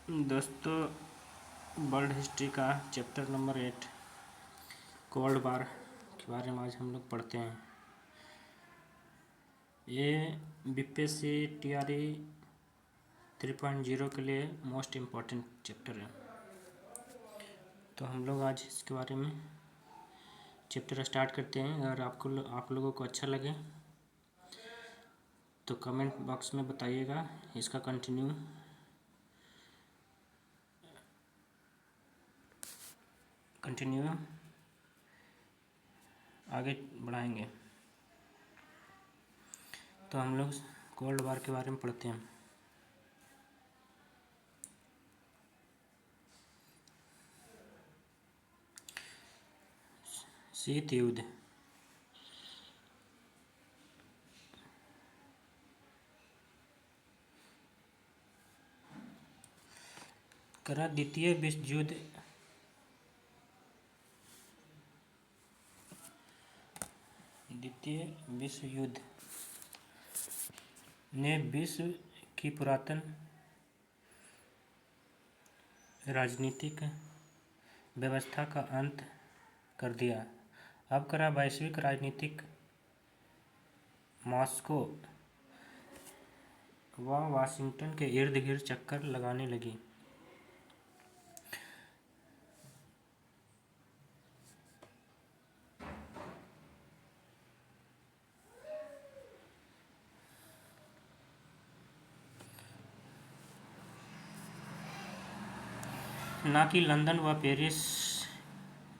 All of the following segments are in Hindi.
दोस्तों, वर्ल्ड हिस्ट्री का चैप्टर नंबर 8 कोल्ड वार के बारे में आज हम लोग पढ़ते हैं। ये बीपीएससी टीआरई 3.0 के लिए मोस्ट इम्पॉर्टेंट चैप्टर है। तो हम लोग आज इसके बारे में चैप्टर स्टार्ट करते हैं। अगर आप लोगों को अच्छा लगे तो कमेंट बॉक्स में बताइएगा। इसका कंटिन्यू आगे बढ़ाएंगे। तो हम लोग कोल्ड वार के बारे में पढ़ते हैं। शीत युद्ध। द्वितीय विश्व युद्ध ने विश्व की पुरातन राजनीतिक व्यवस्था का अंत कर दिया। अब वैश्विक राजनीतिक मॉस्को व वाशिंगटन के इर्द गिर्द चक्कर लगाने लगी। न कि लंदन व पेरिस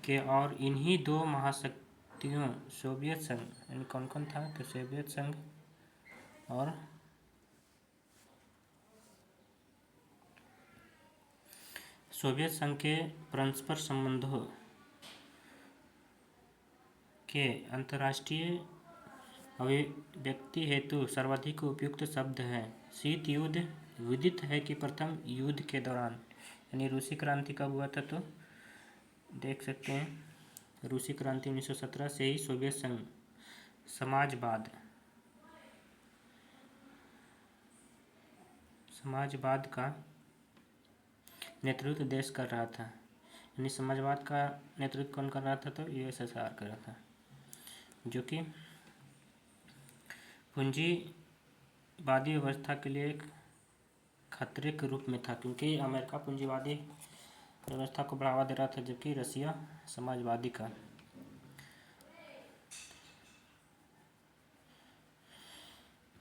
के, और इन्हीं दो महाशक्तियों सोवियत संघ, कौन कौन था तो सोवियत संघ और सोवियत संघ के परस्पर संबंधों के अंतर्राष्ट्रीय अभिव्यक्ति हेतु सर्वाधिक उपयुक्त शब्द है। शीत युद्ध। विदित है कि प्रथम युद्ध के दौरान, यानी रूसी क्रांति कब हुआ था तो देख सकते हैं। रूसी क्रांति 1917 से ही सोवियत संघ समाजवाद का नेतृत्व देश कर रहा था। यानी समाजवाद का नेतृत्व कौन कर रहा था तो यूएसएसआर कर रहा था, जो कि पूंजीवादी व्यवस्था के लिए एक खतरे के रूप में था, क्योंकि अमेरिका पूंजीवादी व्यवस्था को बढ़ावा दे रहा था, जबकि रसिया समाजवादी का।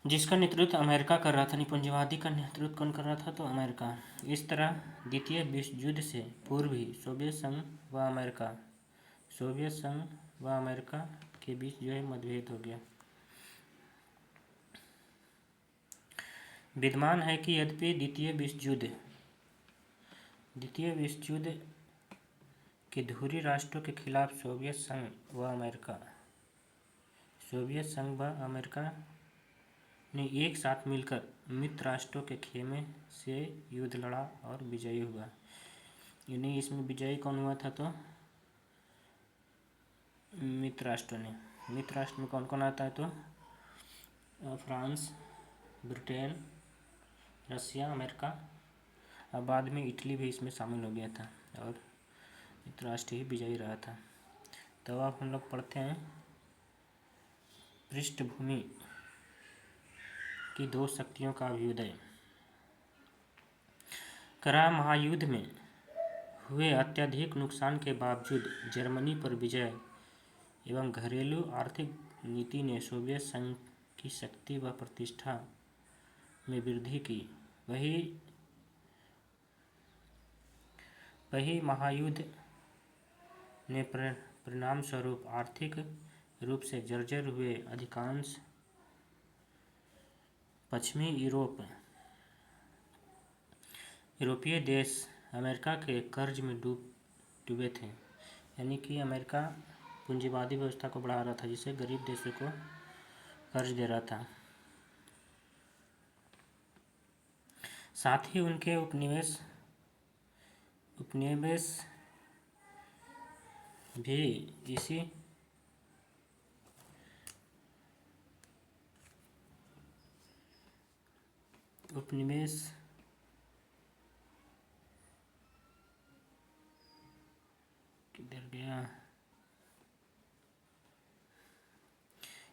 जिसका नेतृत्व अमेरिका कर रहा था। नहीं, पूंजीवादी का नेतृत्व कौन कर रहा था तो अमेरिका। इस तरह द्वितीय विश्व युद्ध से पूर्व ही सोवियत संघ व अमेरिका के बीच जो है मतभेद हो गया। विद्यमान है कि यद्यपि द्वितीय विश्व युद्ध के धुरी राष्ट्रों के खिलाफ सोवियत संघ व अमेरिका ने एक साथ मिलकर मित्र राष्ट्रों के खेमे से युद्ध लड़ा और विजयी हुआ। यानी इसमें विजयी कौन हुआ था तो मित्र राष्ट्र में कौन कौन आता है तो फ्रांस, ब्रिटेन, रसिया, अमेरिका, और बाद में इटली भी इसमें शामिल हो गया था, और मित्र राष्ट्र ही विजयी रहा था। तो अब हम लोग पढ़ते हैं पृष्ठभूमि की दो शक्तियों का अभ्युदय। महायुद्ध में हुए अत्यधिक नुकसान के बावजूद जर्मनी पर विजय एवं घरेलू आर्थिक नीति ने सोवियत संघ की शक्ति व प्रतिष्ठा में वृद्धि की। वही महायुद्ध ने परिणाम स्वरूप आर्थिक रूप से जर्जर हुए अधिकांश पश्चिमी यूरोपीय देश अमेरिका के कर्ज में डूबे थे। यानी कि अमेरिका पूंजीवादी व्यवस्था को बढ़ा रहा था, जिससे गरीब देशों को कर्ज दे रहा था। साथ ही उनके उपनिवेश भी इसी गया।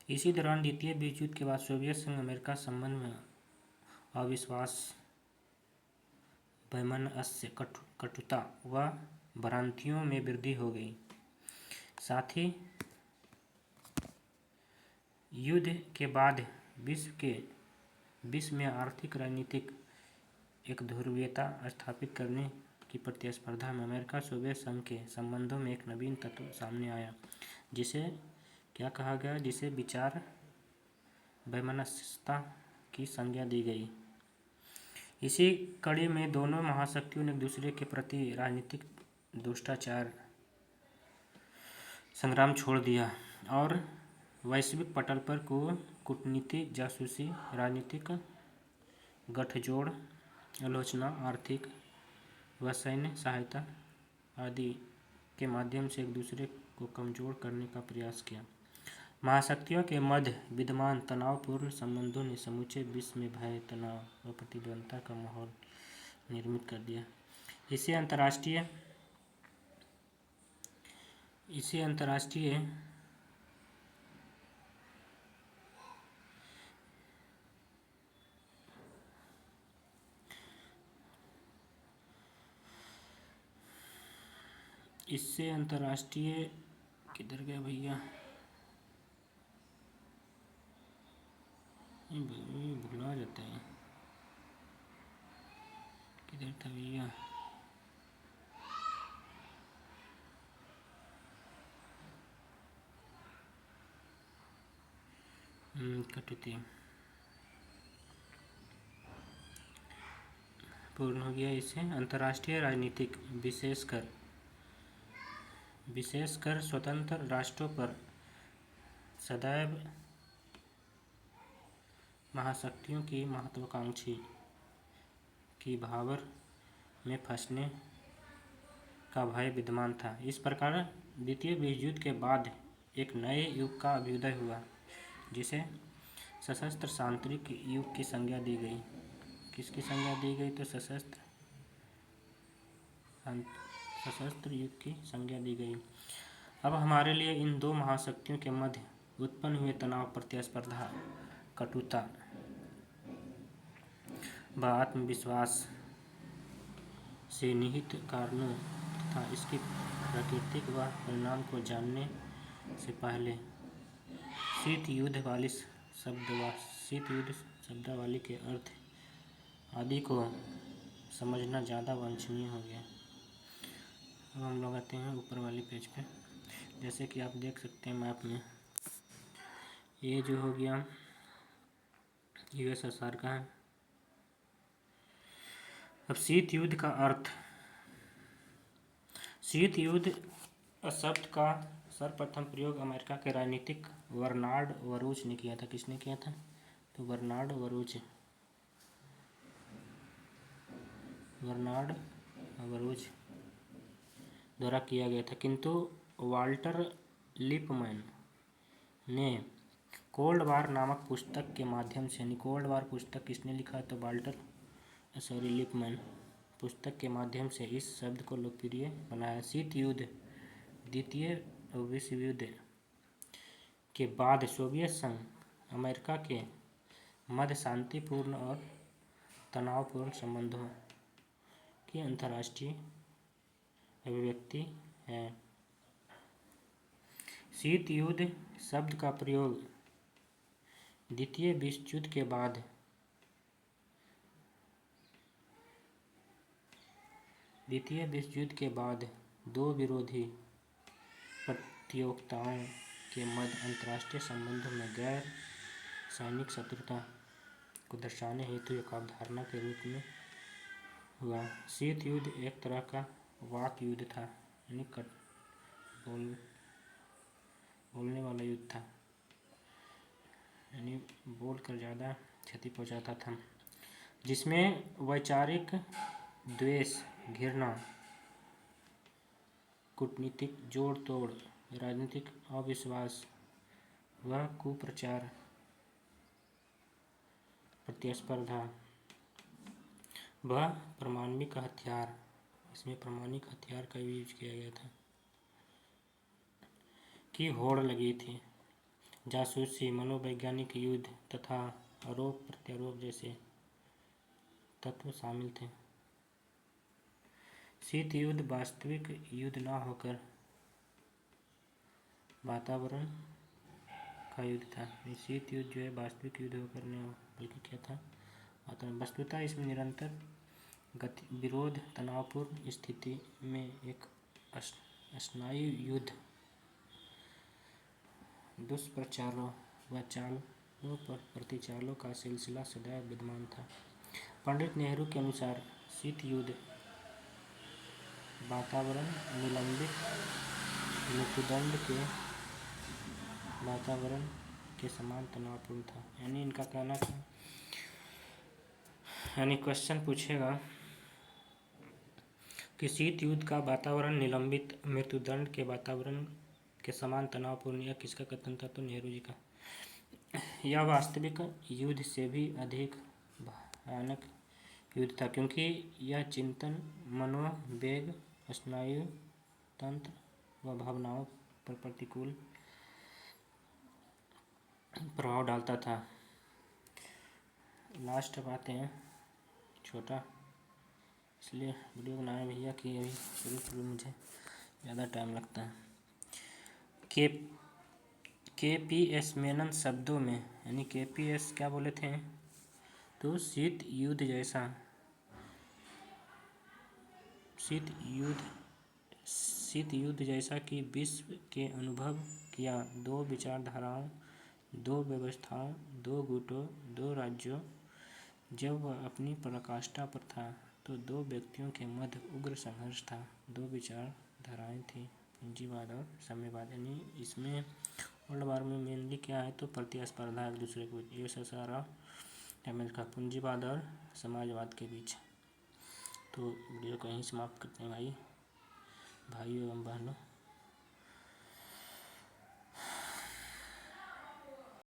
इसी दौरान द्वितीय विश्व युद्ध के बाद सोवियत संघ अमेरिका संबंध में अविश्वास, वैमनस्य, कटुता व भ्रांतियों में वृद्धि हो गई। साथ ही युद्ध के बाद विश्व में आर्थिक राजनीतिक एक ध्रुवीयता स्थापित करने की प्रतिस्पर्धा में अमेरिका सोवियत संघ के संबंधों में एक नवीन तत्व सामने आया, जिसे क्या कहा गया, जिसे विचार वैमनस्यता की संज्ञा दी गई। इसी कड़ी में दोनों महाशक्तियों ने एक दूसरे के प्रति राजनीतिक दुष्टाचार संग्राम छोड़ दिया और वैश्विक पटल पर कूटनीतिक जासूसी, राजनीतिक गठजोड़, आलोचना, आर्थिक व सैन्य सहायता आदि के माध्यम से एक दूसरे को कमजोर करने का प्रयास किया। महाशक्तियों के मध्य विद्यमान तनावपूर्ण संबंधों ने समूचे विश्व में भय, तनाव व प्रतिद्वंद्विता का माहौल निर्मित कर दिया। इसे अंतर्राष्ट्रीय किधर गया भैया, भुला जाता है, किधर था भैया, कटुती पूर्ण हो गया। इसे अंतर्राष्ट्रीय राजनीतिक विशेषकर स्वतंत्र राष्ट्रों पर सदैव महाशक्तियों की महत्वाकांक्षी की भावर में फंसने का भय विद्यमान था। इस प्रकार द्वितीय विश्व युद्ध के बाद एक नए युग का अभ्युदय हुआ, जिसे सशस्त्र आंतरिक युग की संज्ञा दी गई। किसकी संज्ञा दी गई? तो सशस्त्र युग की संज्ञा दी गई। अब हमारे लिए इन दो महाशक्तियों के मध्य उत्पन्न हुए तनाव, प्रतिस्पर्धा, कटुता व आत्मविश्वास से निहित कारणों तथा इसकी प्राकृतिक व परिणाम को जानने से पहले शीत युद्ध शब्दावली के अर्थ आदि को समझना ज़्यादा वांछनीय हो गया। अब हम लोग आते हैं ऊपर वाले पेज पे। जैसे कि आप देख सकते हैं मैप में, ये जो हो गया यूएसएसआर का है। अब शीत युद्ध का अर्थ। शीत युद्ध शब्द का सर्वप्रथम प्रयोग अमेरिका के राजनीतिक बर्नार्ड वरूज ने किया था। किसने किया था? तो बर्नार्ड वरूज द्वारा किया गया था, किंतु वाल्टर लिपमैन ने कोल्ड वार नामक पुस्तक के माध्यम से, कोल्ड वार पुस्तक किसने लिखा? तो लिपमैन पुस्तक के माध्यम से इस शब्द को लोकप्रिय बनाया। शीत युद्ध द्वितीय विश्व युद्ध के बाद सोवियत संघ अमेरिका के मध्य शांतिपूर्ण और तनावपूर्ण संबंधों की अंतर्राष्ट्रीय अभिव्यक्ति है। शीत युद्ध शब्द का प्रयोग द्वितीय विश्व युद्ध के बाद दो विरोधी प्रतियोगिताओं के मध्य अंतर्राष्ट्रीय संबंधों में गैर सैनिक शत्रुता को दर्शाने हेतु एक अवधारणा के रूप में हुआ। शीत युद्ध एक तरह का वाक युद्ध था, यानी बोलने वाला युद्ध था, यानी बोलकर ज़्यादा क्षति पहुंचाता था, जिसमें वैचारिक द्वेष, घृणा, कूटनीतिक जोड़ तोड़, राजनीतिक अविश्वास व कुप्रचार, प्रतिस्पर्धा व इसमें परमाणु हथियार का भी यूज किया गया था। की होड़ लगी थी। जासूसी, मनोवैज्ञानिक युद्ध तथा आरोप प्रत्यारोप जैसे तत्व शामिल थे। शीत युद्ध वास्तविक युद्ध न होकर वातावरण का युद्ध था। शीत युद्ध जो है वास्तविक युद्ध होकर नहीं बल्कि क्या था, वातावरण। वस्तुतः इसमें निरंतर विरोध, तनावपूर्ण स्थिति में एक स्नायु युद्ध, दुष्प्रचारों व चालों पर प्रतिचालों का सिलसिला सदैव विद्यमान था। पंडित नेहरू के अनुसार शीत युद्ध वातावरण निलंबित मृत्युदंड के वातावरण के समान तनावपूर्ण था। यानी इनका कहना था, यानी क्वेश्चन पूछेगा कि शीत युद्ध का वातावरण निलंबित मृत्युदंड के वातावरण के समान तनावपूर्ण, यह किसका कथन था? तो नेहरू जी का। यह वास्तविक युद्ध से भी अधिक भयानक युद्ध था, क्योंकि यह चिंतन, मनोवेग, स्नायु तंत्र व भावनाओं पर प्रतिकूल प्रभाव डालता था। लास्ट अब आते हैं, छोटा इसलिए वीडियो बनाया भैया कि अभी शुरू मुझे ज़्यादा टाइम लगता है। KPS मेनन शब्दों में, यानी KPS क्या बोले थे? तो शीत युद्ध जैसा कि विश्व के अनुभव किया। दो विचारधाराओं, दो व्यवस्थाओं, दो गुटों, दो राज्यों। जब वह अपनी पराकाष्ठा पर था तो दो व्यक्तियों के मध्य उग्र संघर्ष था। दो विचारधाराएं थी, पूंजीवाद और साम्यवाद। यानी इसमें वर्ल्ड वार में मेनली क्या है? तो प्रतिस्पर्धा एक दूसरे को, USSR और अमेरिका, पूंजीवाद और समाजवाद के बीच। तो वीडियो को यहीं समाप्त करते हैं भाइयों एवं बहनों।